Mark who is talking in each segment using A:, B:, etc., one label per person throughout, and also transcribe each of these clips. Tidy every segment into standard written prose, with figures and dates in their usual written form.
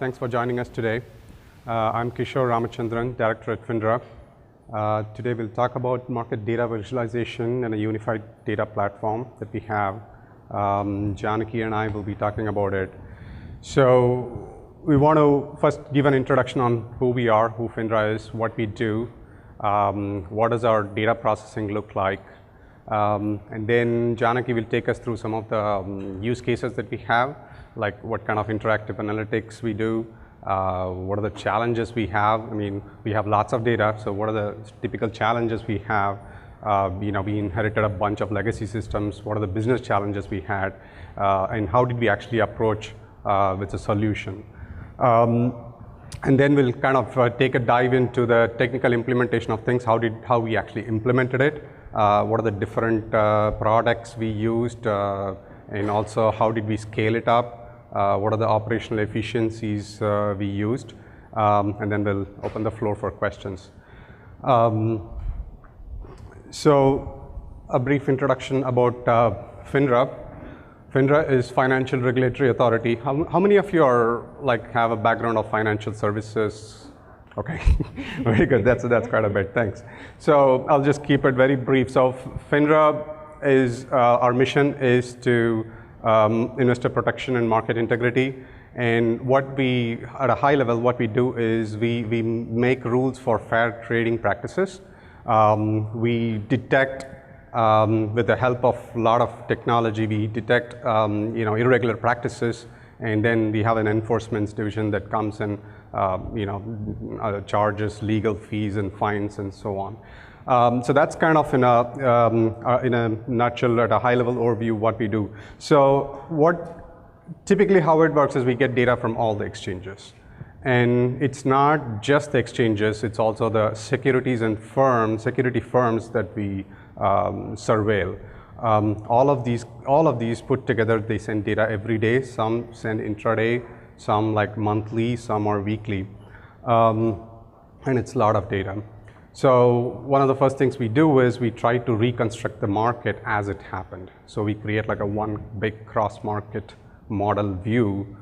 A: Thanks for joining us today. I'm Kishore Ramachandran, Director at FINRA. Today we'll talk about market data visualization and a unified data platform that we have. Janaki and I will be talking about it. So we want to first give an introduction on who we are, who FINRA is, what we do, what does our data processing look like, and then Janaki will take us through some of the use cases that we have, like what kind of interactive analytics we do, what are the challenges we have. I mean, we have lots of data, so what are the typical challenges we have? We inherited a bunch of legacy systems. What are the business challenges we had, and how did we actually approach with a solution? And then we'll kind of take a dive into the technical implementation of things. How we actually implemented it? What are the different products we used, and also how did we scale it up? What are the operational efficiencies we used? And then we'll open the floor for questions. So a brief introduction about FINRA. FINRA is Financial Regulatory Authority. How many of you are have a background of financial services? Okay, very good. That's quite a bit. Thanks. So I'll just keep it very brief. So FINRA is our mission is to investor protection and market integrity. And at a high level, what we do is we make rules for fair trading practices. We detect, with the help of a lot of technology, we detect irregular practices, and then we have an enforcement division that comes and charges legal fees and fines and so on. So that's kind of in a nutshell, at a high level overview, what we do. So typically how it works is we get data from all the exchanges. And it's not just the exchanges, it's also the security firms that we surveil. All of these put together, they send data every day. Some send intraday, some monthly, some are weekly. And it's a lot of data. So one of the first things we do is we try to reconstruct the market as it happened. So we create a one big cross-market model view,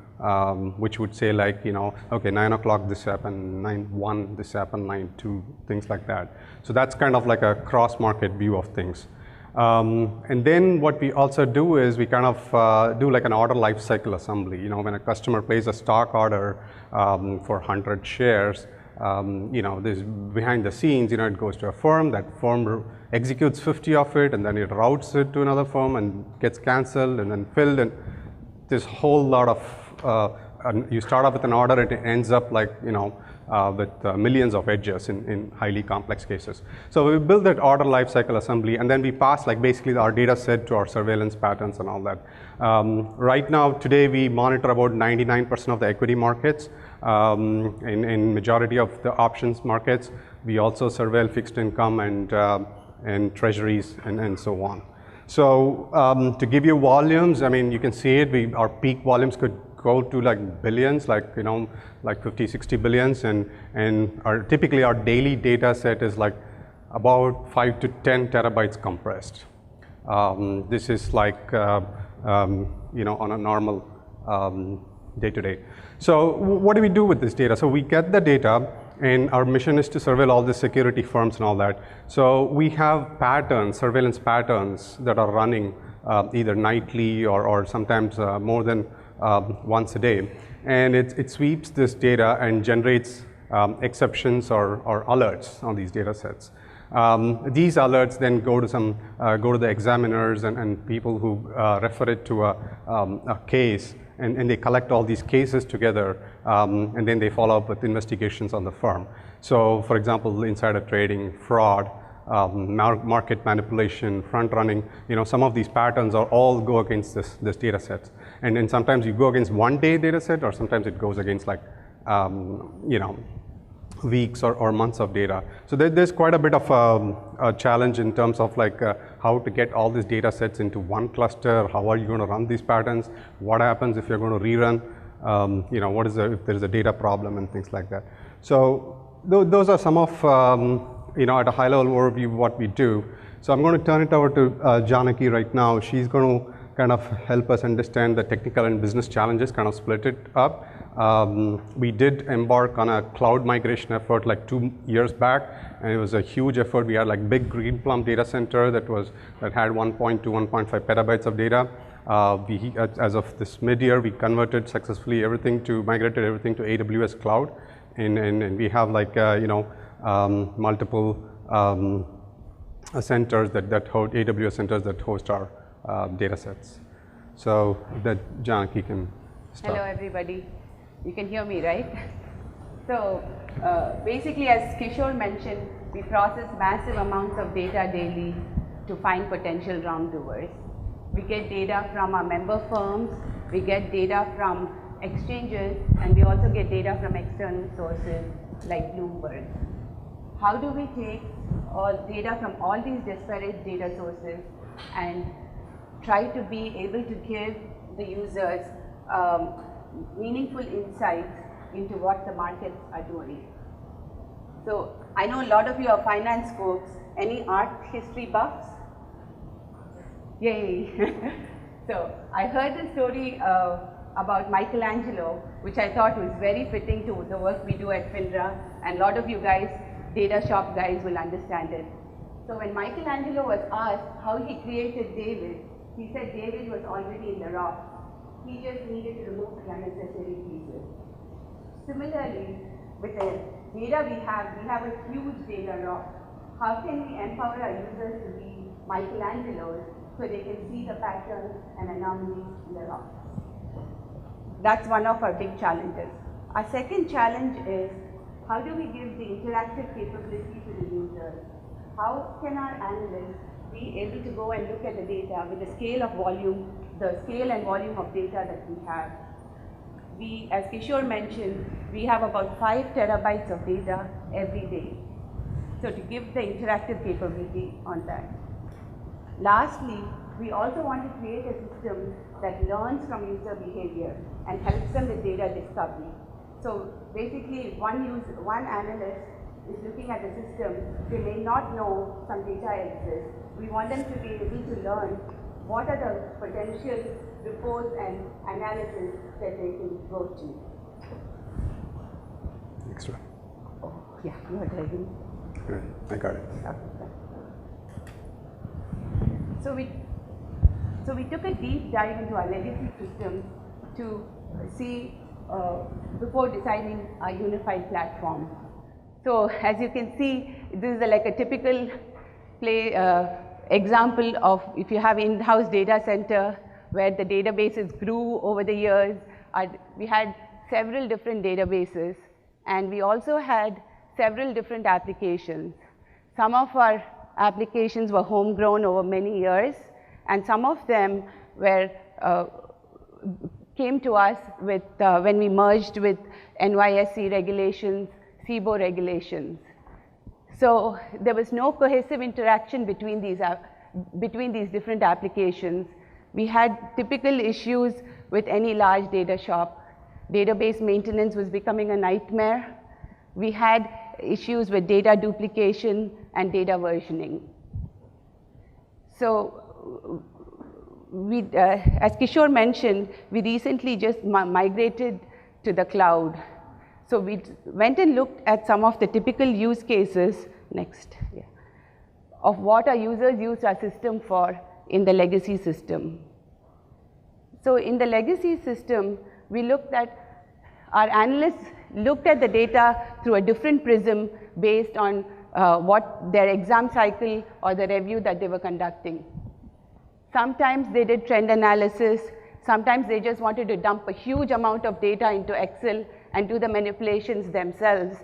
A: which would say okay, 9 o'clock this happened, 9:1 this happened, 9:2, things like that. So that's kind of like a cross-market view of things. And then what we also do is we kind of do an order lifecycle assembly. When a customer places a stock order for 100 shares, this behind the scenes, it goes to a firm. That firm executes 50 of it, and then it routes it to another firm and gets canceled and then filled. And this whole lot of you start off with an order, and it ends up with millions of edges in highly complex cases. So we build that order lifecycle assembly, and then we pass basically our data set to our surveillance patterns and all that. Right now, today, we monitor about 99% of the equity markets. In majority of the options markets, we also surveil fixed income and treasuries and so on. So to give you volumes, I mean, you can see it. Our peak volumes could go to billions, 50, 60 billions, and typically our daily data set is about 5 to 10 terabytes compressed. This is on a normal day-to-day. So what do we do with this data? So we get the data, and our mission is to surveil all the security firms and all that. So we have surveillance patterns that are running either nightly or sometimes more than once a day. And it sweeps this data and generates exceptions or alerts on these data sets. These alerts then go to the examiners and people who refer it to a case, and they collect all these cases together, and then they follow up with investigations on the firm. So, for example, insider trading, fraud, market manipulation, front running, some of these patterns all go against this data set. And then sometimes you go against one day data set, or sometimes it goes against weeks or months of data. So there's quite a bit of a challenge in terms of how to get all these data sets into one cluster. How are you going to run these patterns? What happens if you're going to rerun? If there's a data problem and things like that. So those are some of at a high level overview what we do. So I'm going to turn it over to Janaki right now. She's going to kind of help us understand the technical and business challenges, kind of split it up. We did embark on a cloud migration effort like 2 years back, and it was a huge effort. We had like big Greenplum data center that had 1.2, 1.5 petabytes of data. As of this mid-year, we converted successfully migrated everything to AWS cloud, and we have like multiple centers that host AWS centers that host our data sets. So that Janaki can start.
B: Hello everybody. You can hear me, right? So basically, as Kishore mentioned, we process massive amounts of data daily to find potential wrongdoers. We get data from our member firms, we get data from exchanges, and we also get data from external sources like Bloomberg. How do we take all data from all these disparate data sources and try to be able to give the users meaningful insights into what the markets are doing? So I know a lot of you are finance folks. Any art history buffs? Yay! So I heard the story about Michelangelo, which I thought was very fitting to the work we do at FINRA, and a lot of you guys, data shop guys, will understand it. So when Michelangelo was asked how he created David, he said David was already in the rock. He just needed to remove the unnecessary pieces. Similarly, with the data we have a huge data rock. How can we empower our users to be Michelangelos so they can see the patterns and anomalies in the rock? That's one of our big challenges. Our second challenge is, how do we give the interactive capability to the users? How can our analysts be able to go and look at the data with the scale and volume of data that we have? We, as Kishore mentioned, we have about 5 terabytes of data every day. So to give the interactive capability on that. Lastly, we also want to create a system that learns from user behavior and helps them with data discovery. So basically, if one analyst is looking at the system, they may not know some data exists. We want them to be able to learn what are the potential reports and analysis that they can go to.
A: Next one.
B: Oh, yeah, you are driving.
A: Good. I got it.
B: Okay. So we took a deep dive into our legacy systems to see before deciding our unified platform. So as you can see, this is like a typical example of if you have in-house data center where the databases grew over the years. We had several different databases, and we also had several different applications. Some of our applications were homegrown over many years, and some of them came to us with when we merged with NYSE regulations, SIBO regulations. So there was no cohesive interaction between these different applications. We had typical issues with any large data shop. Database maintenance was becoming a nightmare. We had issues with data duplication and data versioning. So as Kishore mentioned, we recently just migrated to the cloud. So we went and looked at some of the typical use cases, of what our users use our system for in the legacy system. So in the legacy system, our analysts looked at the data through a different prism based on what their exam cycle or the review that they were conducting. Sometimes they did trend analysis, sometimes they just wanted to dump a huge amount of data into Excel and do the manipulations themselves,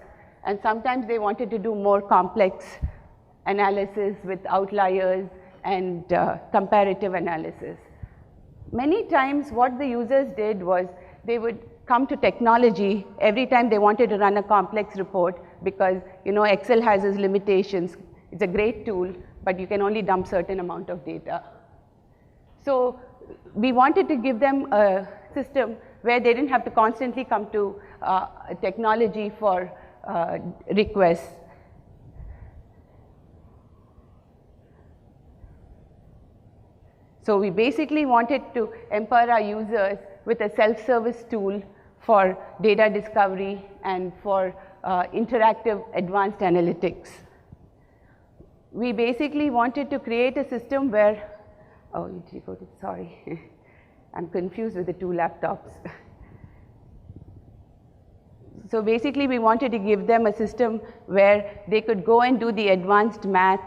B: and sometimes they wanted to do more complex analysis with outliers and comparative analysis. Many times what the users did was they would come to technology every time they wanted to run a complex report because Excel has its limitations. It's a great tool, but you can only dump certain amount of data. So we wanted to give them a system where they didn't have to constantly come to technology for requests. So we basically wanted to empower our users with a self-service tool for data discovery and for interactive advanced analytics. We basically wanted to create a system where, sorry, I'm confused with the two laptops. So basically we wanted to give them a system where they could go and do the advanced math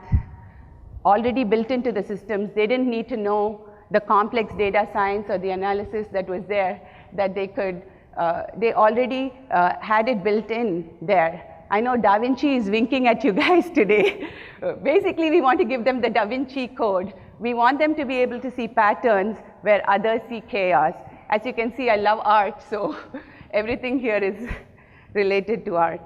B: already built into the systems. They didn't need to know the complex data science or the analysis that was there, that they could, they already had it built in there. I know Da Vinci is winking at you guys today. Basically, we want to give them the Da Vinci code. We want them to be able to see patterns where others see chaos. As you can see, I love art, so everything here is related to art.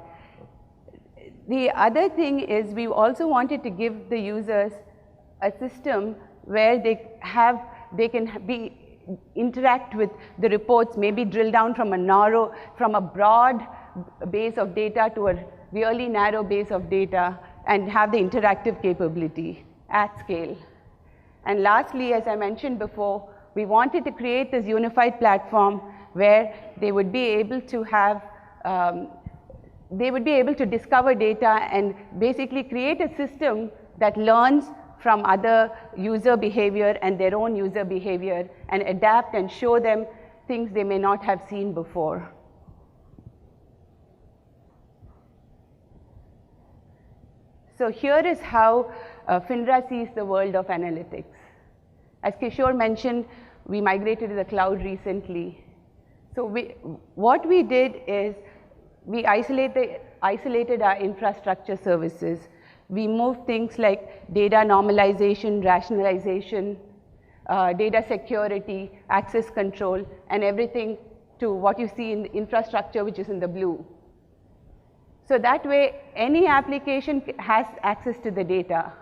B: The other thing is we also wanted to give the users a system where they can interact with the reports, maybe drill down from a broad base of data to a really narrow base of data and have the interactive capability at scale. And lastly, as I mentioned before, we wanted to create this unified platform where they would be able to have, they would be able to discover data and basically create a system that learns from other user behavior and their own user behavior and adapt and show them things they may not have seen before. So here is how FINRA sees the world of analytics. As Kishore mentioned, we migrated to the cloud recently. So what we did is we isolated our infrastructure services. We moved things like data normalization, rationalization, data security, access control, and everything to what you see in the infrastructure, which is in the blue. So that way, any application has access to the data.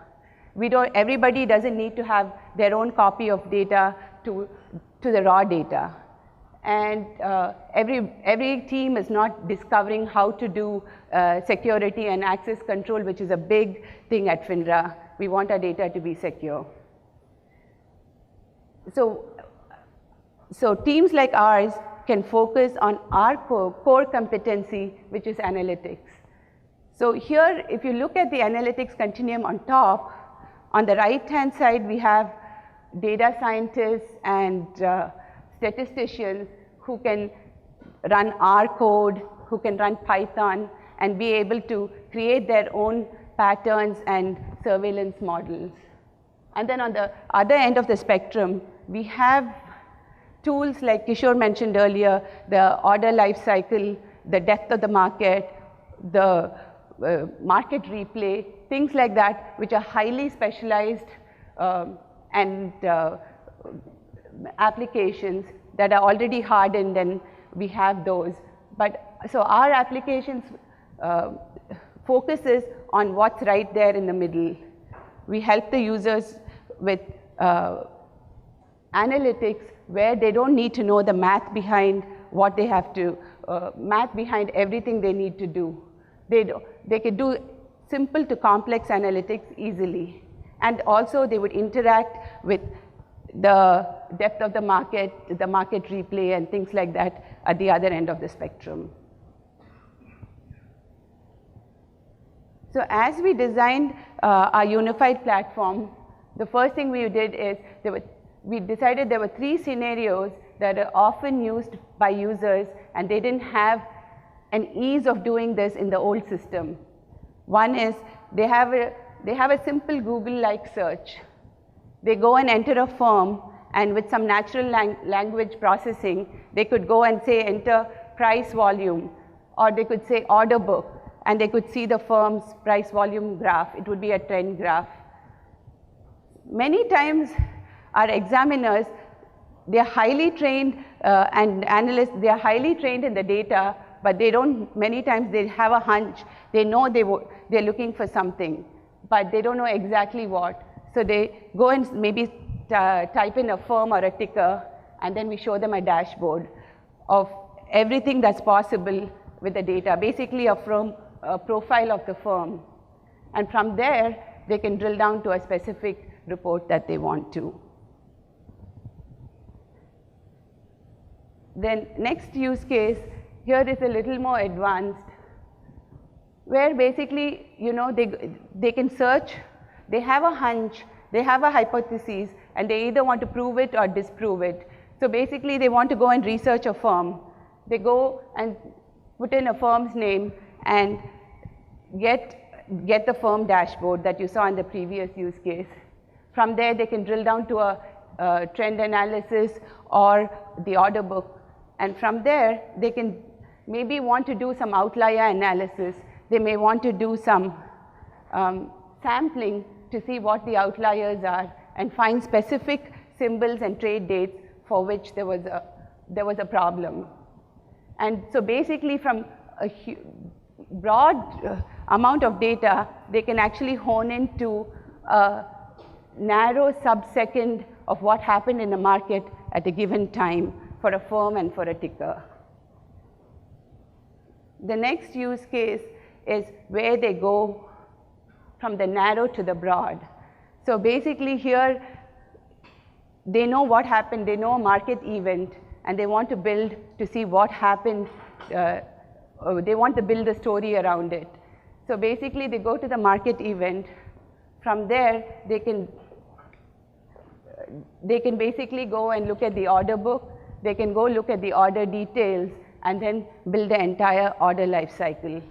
B: Everybody doesn't need to have their own copy of data to the raw data. And every team is not discovering how to do security and access control, which is a big thing at FINRA. We want our data to be secure. So teams like ours can focus on our core competency, which is analytics. So here, if you look at the analytics continuum on top, on the right-hand side, we have data scientists and statisticians who can run R code, who can run Python, and be able to create their own patterns and surveillance models. And then on the other end of the spectrum, we have tools like Kishore mentioned earlier, the order life cycle, the depth of the market, the market replay, things like that, which are highly specialized and applications that are already hardened, and we have those. So our applications focuses on what's right there in the middle. We help the users with analytics where they don't need to know the math behind what they have to, math behind everything they need to do. They could do simple to complex analytics easily. And also they would interact with the depth of the market replay and things like that at the other end of the spectrum. So as we designed our unified platform, the first thing we did is we decided there were 3 scenarios that are often used by users, and they didn't have an ease of doing this in the old system. One is they have a simple Google-like search. They go and enter a firm, and with some natural language processing, they could go and say enter price volume, or they could say order book, and they could see the firm's price volume graph. It would be a trend graph. Many times our examiners, they're highly trained and analysts, they're highly trained in the data, but they don't, many times they have a hunch. They know they're looking for something, but they don't know exactly what. So they go and maybe type in a firm or a ticker, and then we show them a dashboard of everything that's possible with the data, basically a profile of the firm. And from there, they can drill down to a specific report that they want to. Then next use case here is a little more advanced, where basically, you know, they can search, they have a hunch, they have a hypothesis, and they either want to prove it or disprove it. So basically, they want to go and research a firm. They go and put in a firm's name and get the firm dashboard that you saw in the previous use case. From there, they can drill down to a trend analysis or the order book. And from there, they can maybe want to do some outlier analysis. They may want to do some sampling to see what the outliers are and find specific symbols and trade dates for which there was a problem. And so basically, from a broad amount of data, they can actually hone into a narrow sub-second of what happened in the market at a given time for a firm and for a ticker. The next use case is where they go from the narrow to the broad. So basically here, they know what happened, they know a market event, and they want to build to see what happened, they want to build a story around it. So basically, they go to the market event. From there, they can basically go and look at the order book. They can go look at the order details and then build the entire order life cycle.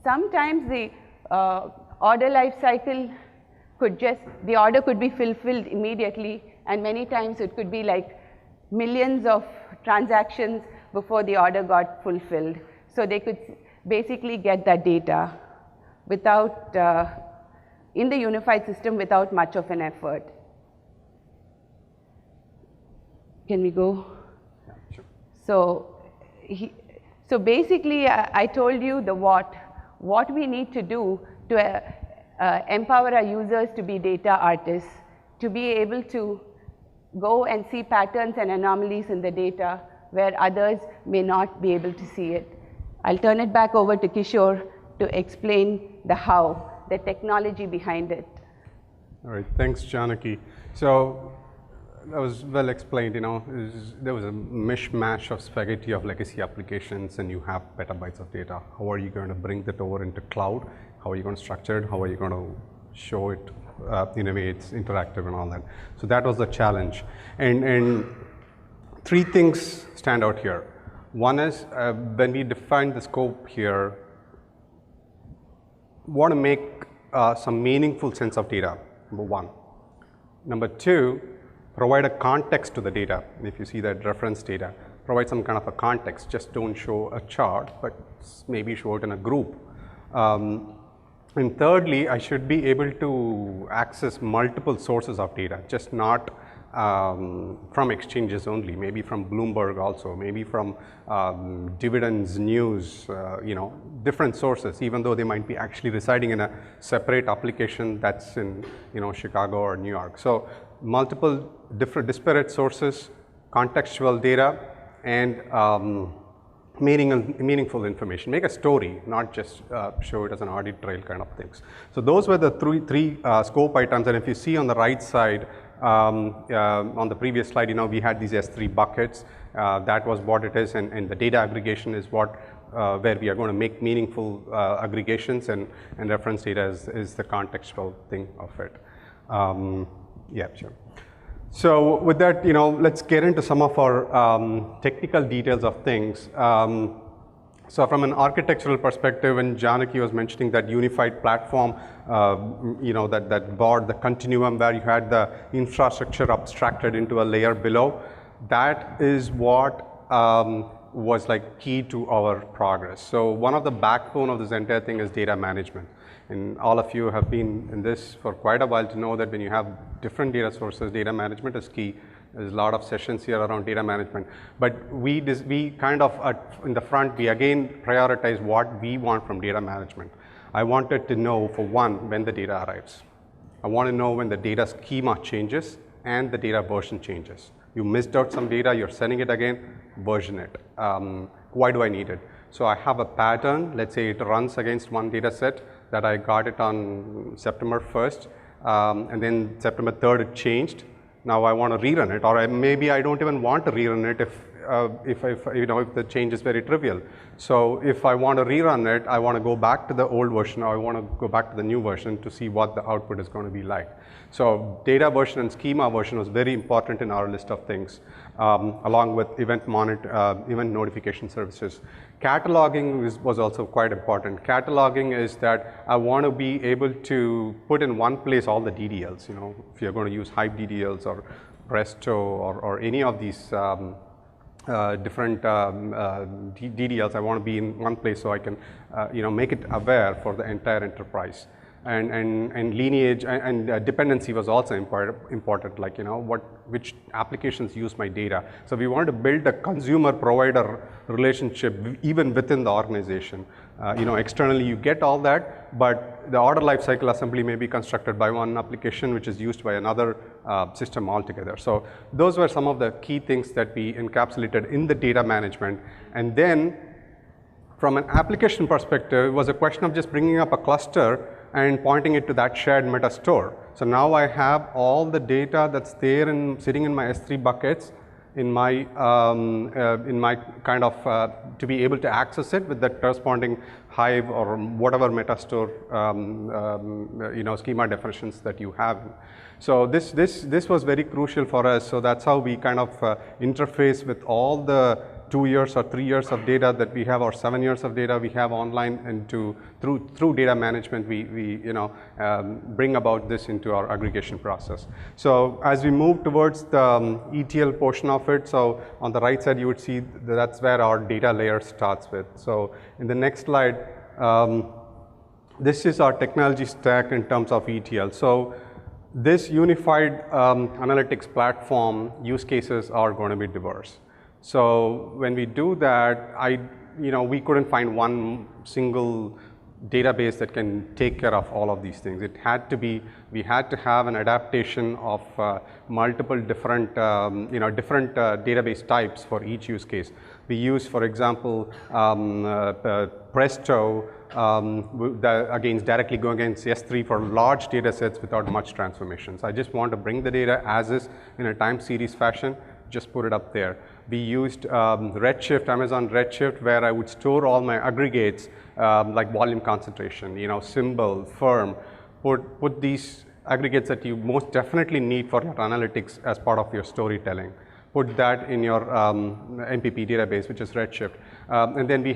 B: Sometimes the order life cycle the order could be fulfilled immediately, and many times it could be like millions of transactions before the order got fulfilled. So they could basically get that data without, in the unified system without much of an effort. Can we go?
A: Yeah, sure.
B: So basically, I told you the what we need to do to empower our users to be data artists, to be able to go and see patterns and anomalies in the data where others may not be able to see it. I'll turn it back over to Kishore to explain the how, the technology behind it.
A: All right, thanks, Janaki. So that was well explained. You know, there was a mishmash of spaghetti of legacy applications, and you have petabytes of data. How are you going to bring that over into cloud? How are you going to structure it? How are you going to show it in a way it's interactive and all that? So that was the challenge. And three things stand out here. One is when we defined the scope here, we want to make some meaningful sense of data, number one. Number two, provide a context to the data. And if you see that reference data, provide some kind of a context. Just don't show a chart, but maybe show it in a group. And thirdly, I should be able to access multiple sources of data, just not from exchanges only, maybe from Bloomberg also, maybe from dividends, news, you know, different sources, even though they might be actually residing in a separate application that's in, you know, Chicago or New York. So multiple different disparate sources, contextual data, and meaningful information. Make a story, not just show it as an audit trail kind of things. So those were the three scope items. And if you see on the right side, on the previous slide, you know, we had these S3 buckets. That was what it is, and the data aggregation is what where we are going to make meaningful aggregations, and reference data is the contextual thing of it. Yeah, sure. So with that, you know, let's get into some of our technical details of things. So from an architectural perspective, when Janaki was mentioning that unified platform, you know, that board, the continuum where you had the infrastructure abstracted into a layer below, that is what was like key to our progress. So one of the backbone of this entire thing is data management. And all of you have been in this for quite a while to know that when you have different data sources, data management is key. There's a lot of sessions here around data management. But we kind of, in the front, we again prioritize what we want from data management. I wanted to know, for one, when the data arrives. I want to know when the data schema changes and the data version changes. You missed out some data, you're sending it again, version it. Why do I need it? So I have a pattern, let's say it runs against one data set that I got it on September 1st, and then September 3rd it changed. Now I want to rerun it, or maybe I don't even want to rerun it if if the change is very trivial. So if I want to rerun it, I want to go back to the old version, or I want to go back to the new version to see what the output is going to be like. So data version and schema version was very important in our list of things, along with event notification services. Cataloging was also quite important. Cataloging is that I want to be able to put in one place all the DDLs. If you're going to use Hive DDLs or Presto or any of these different DDLs, I want to be in one place so I can make it aware for the entire enterprise. And lineage and dependency was also important, like which applications use my data. So we wanted to build a consumer-provider relationship even within the organization. Externally you get all that, but the order lifecycle assembly may be constructed by one application which is used by another system altogether. So those were some of the key things that we encapsulated in the data management. And then from an application perspective, it was a question of just bringing up a cluster and pointing it to that shared meta store. So now I have all the data that's there sitting in my S3 buckets in my kind of to be able to access it with that corresponding Hive or whatever meta store schema definitions that you have. So this was very crucial for us. So that's how we kind of interface with all the 2 years or 3 years of data that we have, or 7 years of data we have online, and through data management we bring about this into our aggregation process. So as we move towards the ETL portion of it, so on the right side you would see that's where our data layer starts with. So in the next slide, this is our technology stack in terms of ETL. So this unified analytics platform use cases are going to be diverse. So when we do that, we couldn't find one single database that can take care of all of these things. We had to have an adaptation of multiple different, different database types for each use case. We use, for example, Presto, directly going against S3 for large data sets without much transformations. I just want to bring the data as is in a time series fashion, just put it up there. We used Redshift, Amazon Redshift, where I would store all my aggregates like volume concentration, symbol, firm, put these aggregates that you most definitely need for your analytics as part of your storytelling. Put that in your MPP database, which is Redshift. And then we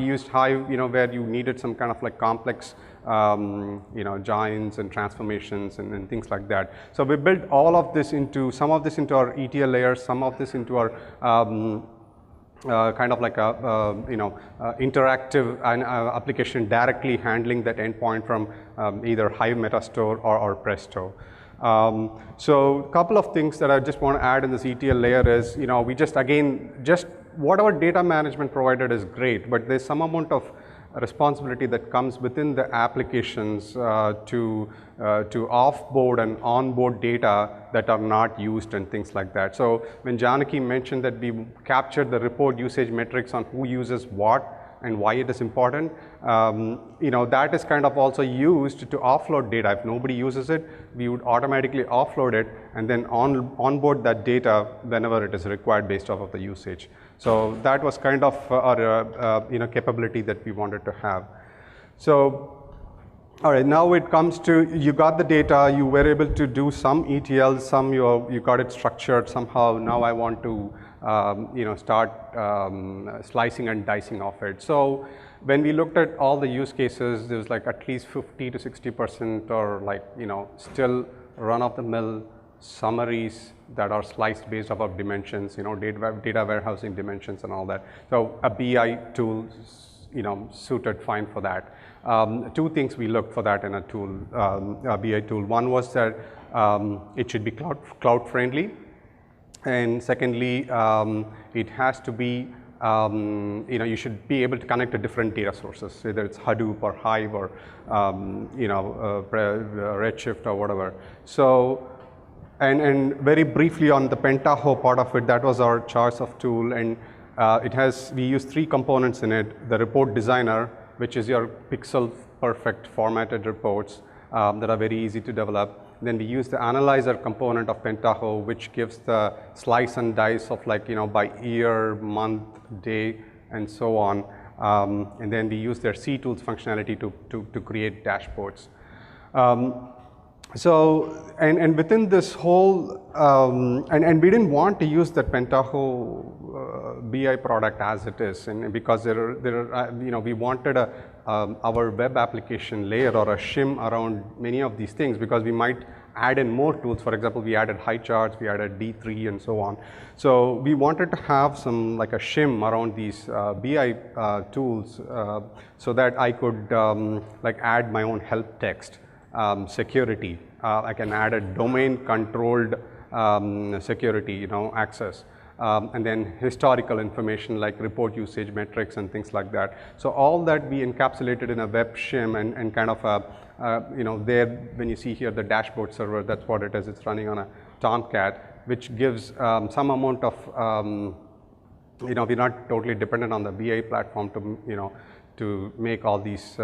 A: used Hive, where you needed some kind of like complex joins and transformations and things like that. So we built all of this some of this into our ETL layers, some of this into our kind of like a interactive application directly handling that endpoint from either Hive Metastore or Presto. So a couple of things that I just want to add in this ETL layer is, we just whatever data management provided is great, but there's some amount of responsibility that comes within the applications to offboard and onboard data that are not used and things like that. So when Janaki mentioned that we captured the report usage metrics on who uses what and why it is important, that is kind of also used to offload data. If nobody uses it, we would automatically offload it and then onboard that data whenever it is required based off of the usage. So that was kind of our capability that we wanted to have. So, all right, now it comes to, you got the data, you were able to do some ETL, some you got it structured somehow. Now I want to start slicing and dicing of it. So when we looked at all the use cases, there was like at least 50 to 60% or like, still run-of-the-mill summaries that are sliced based off of dimensions, data warehousing dimensions and all that. So a BI tool, suited fine for that. Two things we looked for that in a tool, a BI tool. One was that it should be cloud friendly. And secondly, it has to be, you should be able to connect to different data sources, whether it's Hadoop or Hive or, Redshift or whatever. So, and very briefly on the Pentaho part of it, that was our choice of tool. And we use 3 components in it. The report designer, which is your pixel perfect formatted reports that are very easy to develop. Then we use the analyzer component of Pentaho, which gives the slice and dice of like, by year, month, day, and so on. And then we use their ctools functionality to create dashboards. And within this whole, and we didn't want to use the Pentaho BI product as it is, and because we wanted our web application layer or a shim around many of these things, because we might add in more tools. For example, we added high charts, we added D3 and so on. So we wanted to have some like a shim around these BI tools so that I could like add my own help text. Security, I can add a domain controlled security, access, and then historical information like report usage metrics and things like that. So all that we encapsulated in a web shim and kind of there when you see here the dashboard server, that's what it is. It's running on a Tomcat, which gives some amount of we're not totally dependent on the BI platform to make all these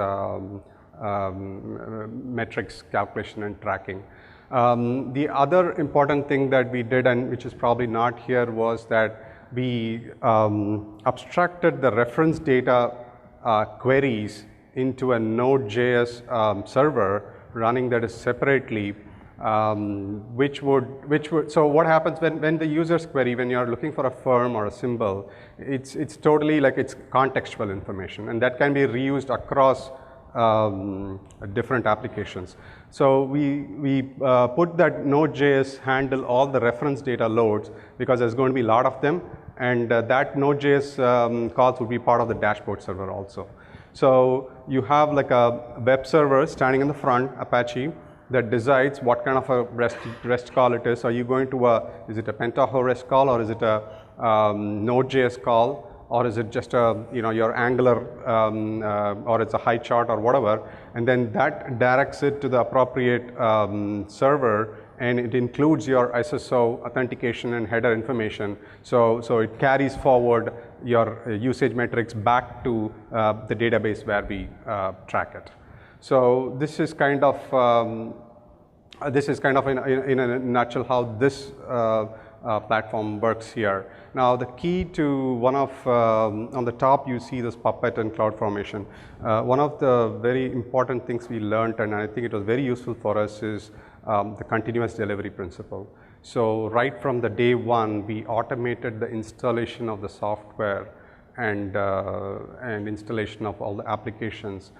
A: metrics calculation and tracking. The other important thing that we did, and which is probably not here, was that we abstracted the reference data queries into a Node.js server running that is separately, so what happens when the users query, when you're looking for a firm or a symbol, it's totally like it's contextual information, and that can be reused across different applications. So we put that Node.js handle all the reference data loads, because there's going to be a lot of them, and that Node.js calls would be part of the dashboard server also. So you have like a web server standing in the front, Apache, that decides what kind of a REST call it is. Are you going to is it a Pentaho REST call, or is it a Node.js call, or is it just your Angular, or it's a high chart or whatever, and then that directs it to the appropriate server, and it includes your SSO authentication and header information. So it carries forward your usage metrics back to the database where we track it. So this is kind of in a nutshell how this platform works here. Now the key to one of, on the top you see this Puppet and CloudFormation. One of the very important things we learned, and I think it was very useful for us, is the continuous delivery principle. So right from the day one, we automated the installation of the software and installation of all the applications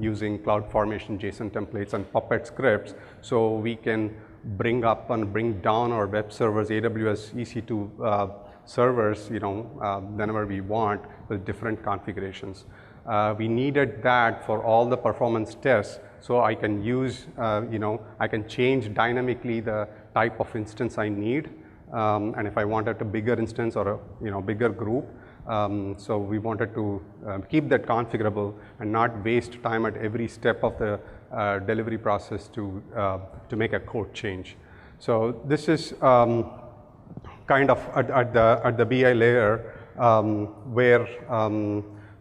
A: using CloudFormation JSON templates and Puppet scripts, so we can bring up and bring down our web servers, AWS EC2 servers, whenever we want, with different configurations. We needed that for all the performance tests, so I can use, I can change dynamically the type of instance I need, and if I wanted a bigger instance or a bigger group. So we wanted to keep that configurable and not waste time at every step of the delivery process to make a code change. So this is kind of at the BI layer where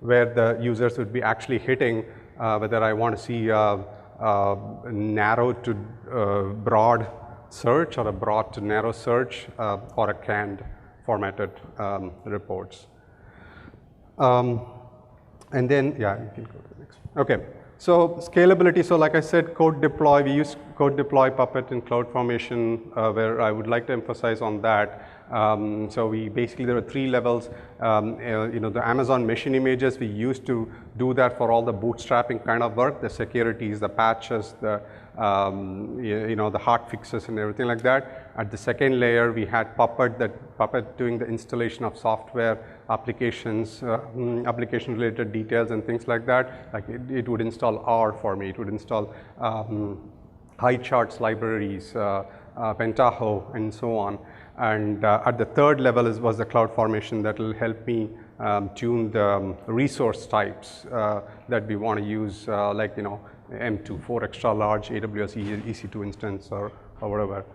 A: the users would be actually hitting whether I want to see narrow to broad search, or a broad to narrow search, or a canned formatted reports. And then, yeah, you can go to the next. Okay, so scalability. So like I said, code deploy, we use code deploy, Puppet, and CloudFormation, where I would like to emphasize on that. So we basically, there are 3 levels. The Amazon machine images, we used to do that for all the bootstrapping kind of work, the securities, the patches, the the hot fixes and everything like that. At the second layer, we had Puppet doing the installation of software, applications, application-related details and things like that. Like it would install R for me. It would install high charts libraries, Pentaho, and so on. And at the third level was the CloudFormation that will help me tune the resource types that we want to use, like M2, 4 extra large AWS EC2 instance or whatever.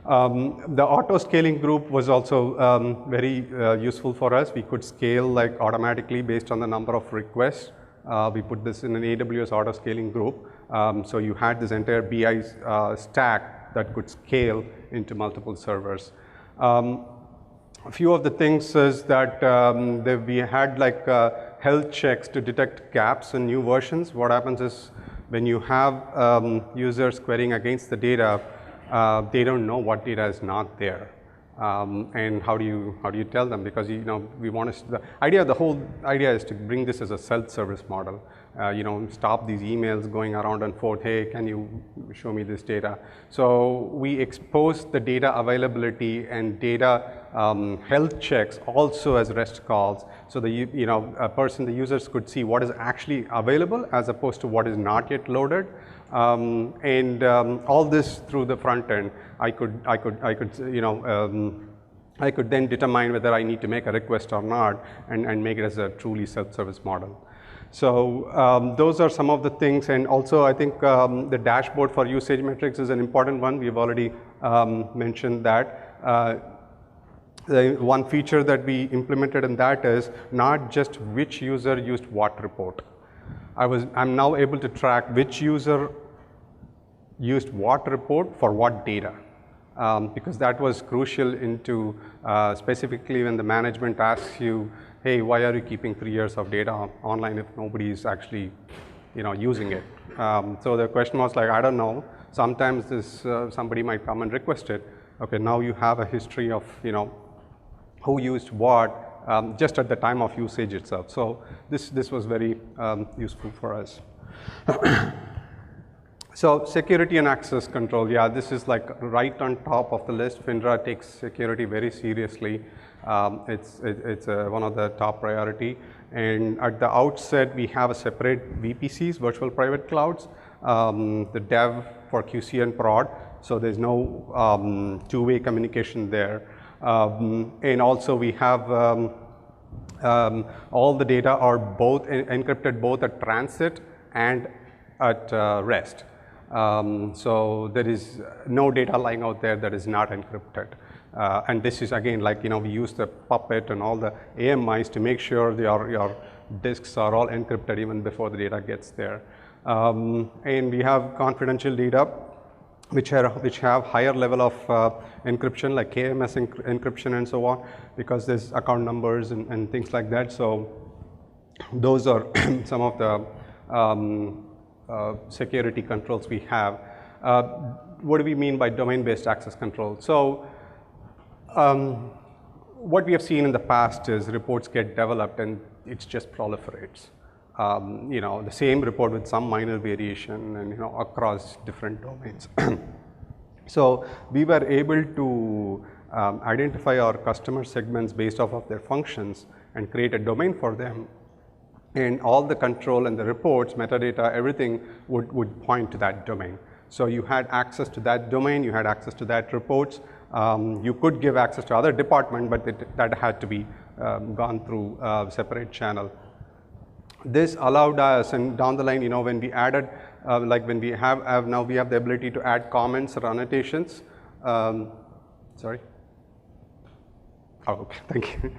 A: The auto scaling group was also very useful for us. We could scale like automatically based on the number of requests. We put this in an AWS auto scaling group. So you had this entire BI stack that could scale into multiple servers. A few of the things is that we had like health checks to detect gaps in new versions. What happens is when you have users querying against the data, they don't know what data is not there. And how do you tell them? Because we want to, the whole idea is to bring this as a self-service model. Stop these emails going around and forth. Hey, can you show me this data? So we expose the data availability and data health checks also as REST calls. So the the users could see what is actually available as opposed to what is not yet loaded. All this through the front end, I could then determine whether I need to make a request or not, and make it as a truly self-service model. So those are some of the things, and also I think the dashboard for usage metrics is an important one. We've already mentioned that. The one feature that we implemented in that is not just which user used what report. I'm now able to track which user used what report for what data, because that was crucial into specifically when the management asks you, hey, why are you keeping 3 years of data online if nobody is actually using it? So the question was like, I don't know. Sometimes this somebody might come and request it. Okay, now you have a history of who used what just at the time of usage itself. So this was very useful for us. So security and access control, yeah, this is like right on top of the list. FINRA takes security very seriously. It's one of the top priority. And at the outset, we have a separate VPCs, virtual private clouds, the dev for QC and prod. So there's no two-way communication there. And also we have all the data are both encrypted both at transit and at rest. So there is no data lying out there that is not encrypted. And this is again like, we use the Puppet and all the AMIs to make sure your disks are all encrypted even before the data gets there. And we have confidential data which have higher level of encryption, like KMS encryption and so on, because there's account numbers and things like that. So those are some of the security controls we have. What do we mean by domain-based access control? So what we have seen in the past is reports get developed and it just proliferates. The same report with some minor variation and across different domains. So we were able to identify our customer segments based off of their functions and create a domain for them. And all the control and the reports, metadata, everything would point to that domain. So you had access to that domain, you had access to that reports. You could give access to other department, but that had to be gone through a separate channel. This allowed us, and down the line, when we added, like when we have now we have the ability to add comments or annotations. Sorry. Oh, okay, thank you.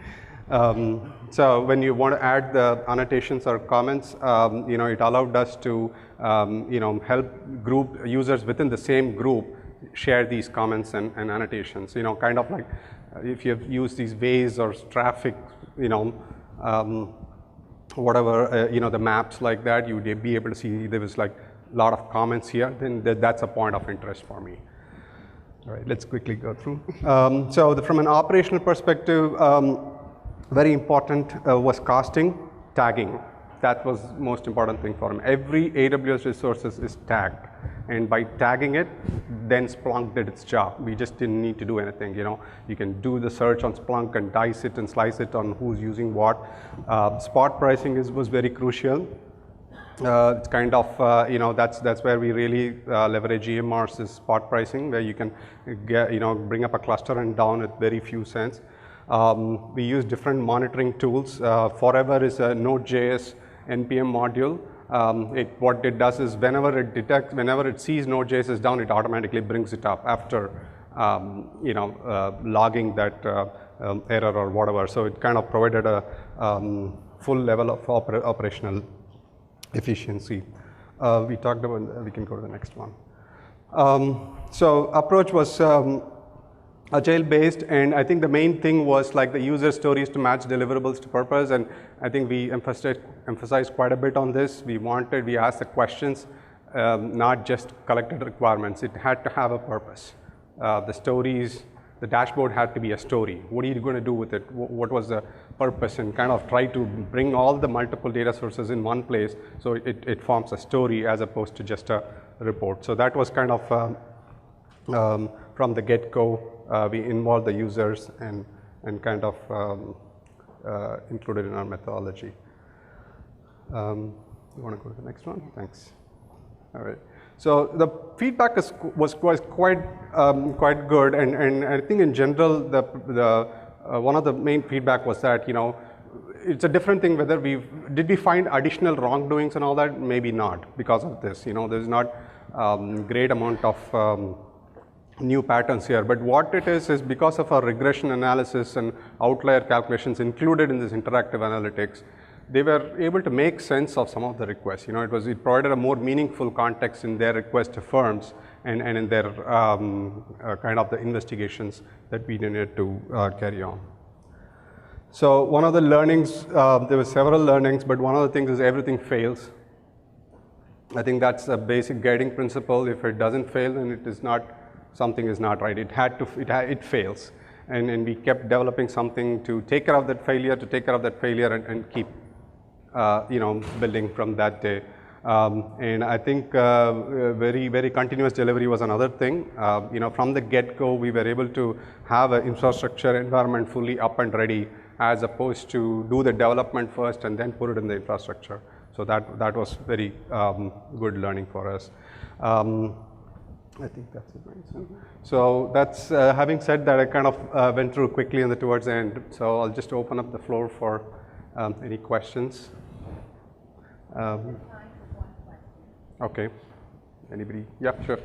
A: So when you want to add the annotations or comments, it allowed us to, help group users within the same group share these comments and annotations. Kind of like if you use these Waze or traffic, whatever, the maps like that, you would be able to see there was like a lot of comments here, then that's a point of interest for me. All right, let's quickly go through. So from an operational perspective, very important was costing, tagging. That was the most important thing for him. Every AWS resource is tagged, and by tagging it, then Splunk did its job. We just didn't need to do anything. You can do the search on Splunk and dice it and slice it on who's using what. Spot pricing was very crucial. It's kind of that's where we really leverage EMRs is spot pricing, where you can get bring up a cluster and down at very few cents. We use different monitoring tools. Forever is a Node.js NPM module. What it does is whenever it sees Node.js is down, it automatically brings it up after logging that error or whatever. So it kind of provided a full level of operational efficiency. we talked about, we can go to the next one. So approach was Agile based, and I think the main thing was like the user stories to match deliverables to purpose, and I think we emphasized quite a bit on this. We asked the questions, not just collected requirements. It had to have a purpose. The stories, the dashboard had to be a story. What are you going to do with it? What was the purpose? And kind of try to bring all the multiple data sources in one place so it forms a story as opposed to just a report. So that was kind of from the get-go. We involved the users and kind of included in our methodology. You want to go to the next one? Thanks. All right. So the feedback was quite good, and I think in general one of the main feedback was that, you know, it's a different thing whether did we find additional wrongdoings and all that? Maybe not because of this. You know, there's not great amount of new patterns here, but what it is because of our regression analysis and outlier calculations included in this interactive analytics, they were able to make sense of some of the requests. You know, it provided a more meaningful context in their request to firms and in their kind of the investigations that we needed to carry on. So one of the learnings, there were several learnings, but one of the things is everything fails. I think that's a basic guiding principle. If it doesn't fail, then it is not, something is not right. It fails. And we kept developing something to take care of that failure, and keep, you know, building from that day. And I think very, very continuous delivery was another thing. You know, from the get-go, we were able to have an infrastructure environment fully up and ready, as opposed to do the development first and then put it in the infrastructure. So that was very good learning for us. I think that's it, right? So that's, having said that, I kind of went through quickly towards the end. So I'll just open up the floor for any questions. Okay. Anybody? Yeah, sure.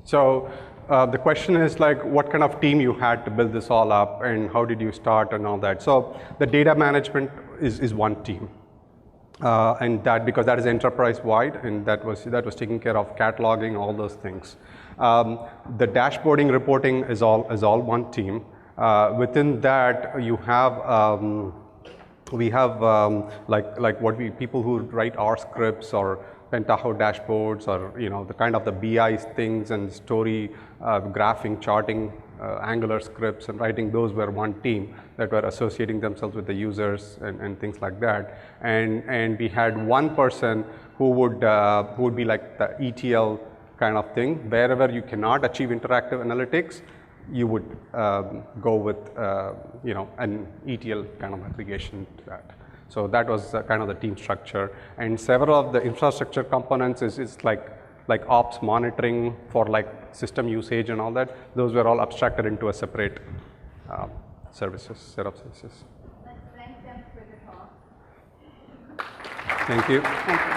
A: So the question is like, what kind of team you had to build this all up, and how did you start and all that. So the data management is one team, and that, because that is enterprise wide, and that was taking care of cataloging, all those things. The dashboarding reporting is all one team. Within that, you have we have like people who write R scripts or Pentaho dashboards, or, you know, the kind of the BI things and story, graphing, charting, Angular scripts and writing, those were one team that were associating themselves with the users and things like that. And we had one person who would be like the ETL kind of thing. Wherever you cannot achieve interactive analytics, you would go with you know, an ETL kind of aggregation to that. So that was kind of the team structure, and several of the infrastructure components is like ops monitoring for like system usage and all that. Those were all abstracted into a separate set of services.
C: Let's thank them for the talk.
A: Thank you.
B: Thank you.